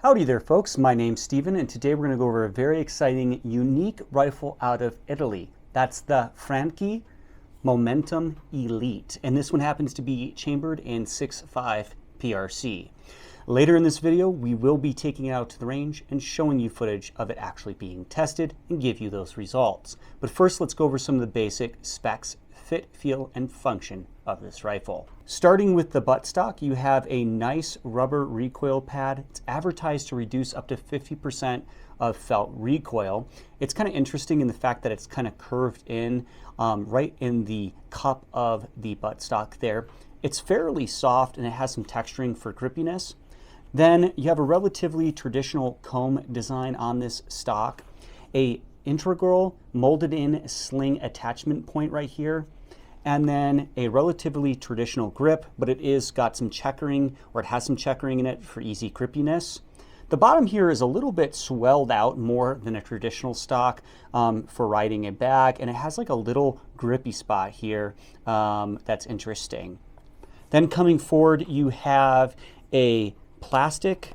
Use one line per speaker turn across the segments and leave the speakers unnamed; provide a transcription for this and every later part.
Howdy there folks, my name's Steven and today we're going to go over a very exciting, unique rifle out of Italy. That's the Franchi Momentum Elite, and this one happens to be chambered in 6.5 PRC. Later in this video, we will be taking it out to the range and showing you footage of it actually being tested and give you those results. But first, let's go over some of the basic specs, fit, feel, and function of this rifle. Starting with the buttstock, you have a nice rubber recoil pad. It's advertised to reduce up to 50% of felt recoil. It's kind of interesting in the fact that it's kind of curved in right in the cup of the buttstock there. It's fairly soft and it has some texturing for grippiness. Then you have a relatively traditional comb design on this stock, a integral molded in sling attachment point right here, and then a relatively traditional grip, but it is got some checkering, or it has some checkering in it for easy grippiness. The bottom here is a little bit swelled out more than a traditional stock for riding a bag, and it has like a little grippy spot here that's interesting. Then coming forward, you have a plastic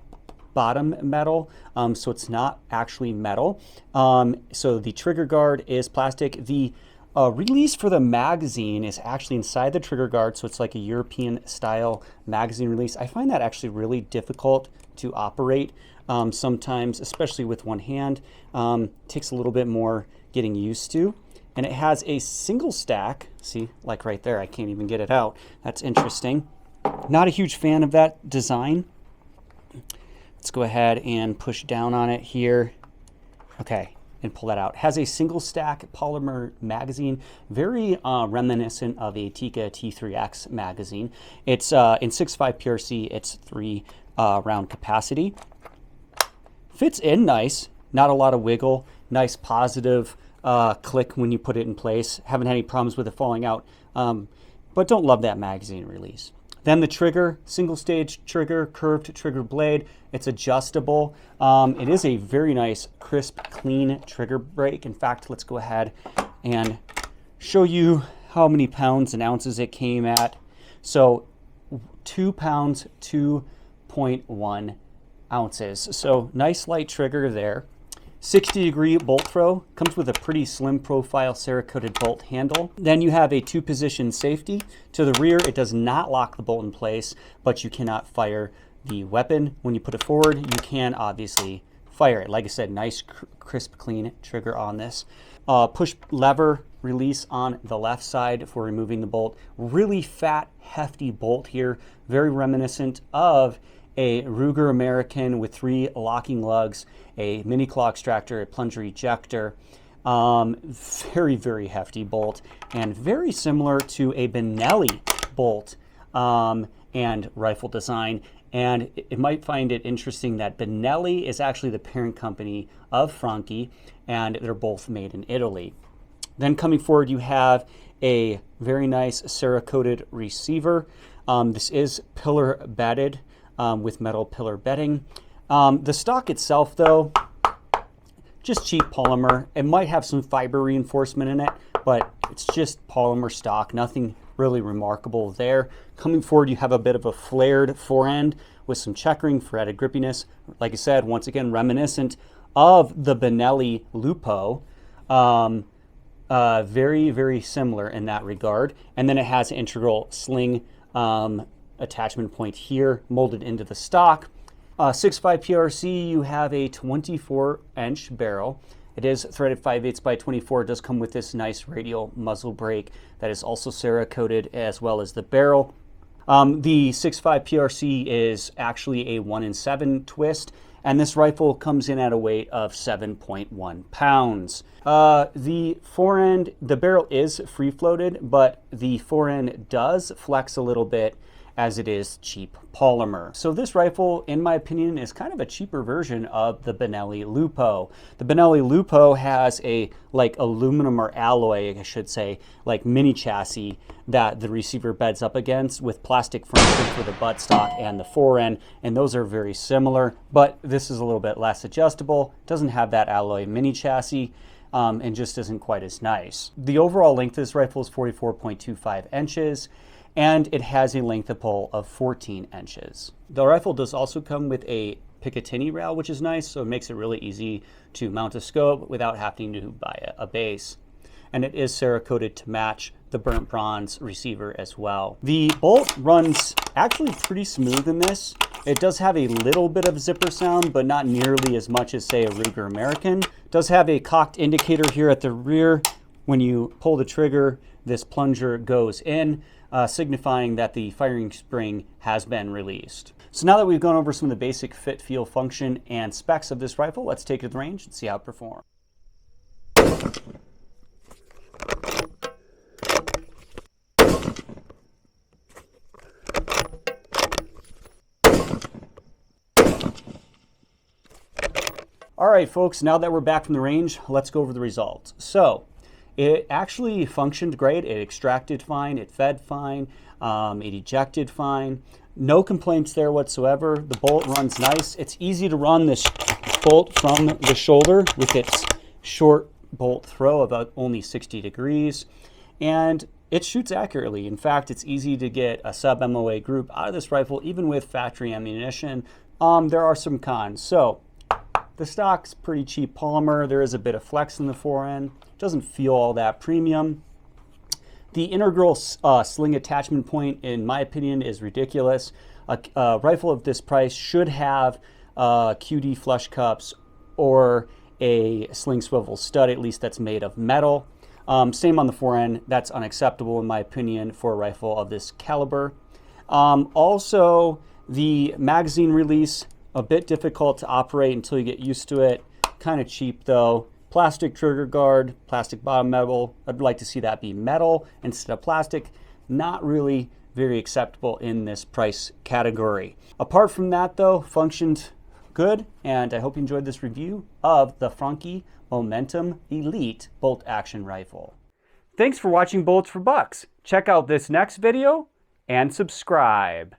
bottom metal, so it's not actually metal. So the trigger guard is plastic. The release for the magazine is actually inside the trigger guard, so it's like a European style magazine release. I find that actually really difficult to operate sometimes, especially with one hand. Takes a little bit more getting used to. And it has a single stack, see, like right there, I can't even get it out. That's interesting. Not a huge fan of that design. Let's go ahead and push down on it here. Okay, and pull that out. Has a single stack polymer magazine, very reminiscent of a Tikka T3X magazine. It's in 6.5 PRC, it's 3 round capacity. Fits in nice, not a lot of wiggle, nice positive click when you put it in place. Haven't had any problems with it falling out, but don't love that magazine release. Then the trigger, single stage trigger, curved trigger blade. It's adjustable. It is a very nice, crisp, clean trigger break. In fact, let's go ahead and show you how many pounds and ounces it came at. So 2 pounds, 2.1 ounces. So nice light trigger there. 60-degree bolt throw, comes with a pretty slim profile Cerakoted bolt handle. Then you have a 2-position safety. To the rear, it does not lock the bolt in place, but you cannot fire the weapon. When you put it forward, you can obviously fire it. Like I said, nice, crisp, clean trigger on this. Push lever release on the left side for removing the bolt. Really fat, hefty bolt here, very reminiscent of a Ruger American with 3 locking lugs, a mini claw extractor, a plunger ejector. Very, very hefty bolt, and very similar to a Benelli bolt and rifle design. And it might find it interesting that Benelli is actually the parent company of Franchi, and they're both made in Italy. Then coming forward, you have a very nice Cerakoted receiver. This is pillar bedded with metal pillar bedding. The stock itself, though, just cheap polymer. It might have some fiber reinforcement in it, but it's just polymer stock, nothing really remarkable there. Coming forward, you have a bit of a flared forend with some checkering for added grippiness. Like I said, once again, reminiscent of the Benelli Lupo. Very, very similar in that regard. And then it has an integral sling attachment point here molded into the stock. 6.5 PRC, you have a 24-inch barrel. It is threaded 5/8 by 24. It does come with this nice radial muzzle brake that is also Cerakoted, as well as the barrel. The 6.5 PRC is actually a 1-in-7 twist, and this rifle comes in at a weight of 7.1 pounds. The forend, the barrel is free floated, but the forend does flex a little bit as it is cheap polymer. So this rifle, in my opinion, is kind of a cheaper version of the Benelli Lupo. The Benelli Lupo has a like aluminum or alloy, I should say, like mini chassis that the receiver beds up against with plastic furniture for the buttstock and the forend, and those are very similar, but this is a little bit less adjustable, doesn't have that alloy mini chassis, and just isn't quite as nice. The overall length of this rifle is 44.25 inches. And it has a length of pull of 14 inches. The rifle does also come with a Picatinny rail, which is nice, so it makes it really easy to mount a scope without having to buy a base. And it is Cerakoted to match the burnt bronze receiver as well. The bolt runs actually pretty smooth in this. It does have a little bit of zipper sound, but not nearly as much as, say, a Ruger American. It does have a cocked indicator here at the rear. When you pull the trigger, this plunger goes in, signifying that the firing spring has been released. So now that we've gone over some of the basic fit, feel, function, and specs of this rifle, let's take it to the range and see how it performs. All right, folks, now that we're back from the range, let's go over the results. So it actually functioned great. It extracted fine, it fed fine, it ejected fine. No complaints there whatsoever. The bolt runs nice. It's easy to run this bolt from the shoulder with its short bolt throw of only 60 degrees. And it shoots accurately. In fact, it's easy to get a sub-MOA group out of this rifle, even with factory ammunition. There are some cons. So the stock's pretty cheap polymer. There is a bit of flex in the forend. Doesn't feel all that premium. The integral sling attachment point, in my opinion, is ridiculous. A rifle of this price should have QD flush cups or a sling swivel stud, at least that's made of metal. Same on the forend. That's unacceptable, in my opinion, for a rifle of this caliber. Also, the magazine release, a bit difficult to operate until you get used to it. Kind of cheap though. Plastic trigger guard, plastic bottom metal. I'd like to see that be metal instead of plastic. Not really very acceptable in this price category. Apart from that though, functioned good, and I hope you enjoyed this review of the Franchi Momentum Elite bolt action rifle. Thanks for watching Bullets for Bucks. Check out this next video and subscribe.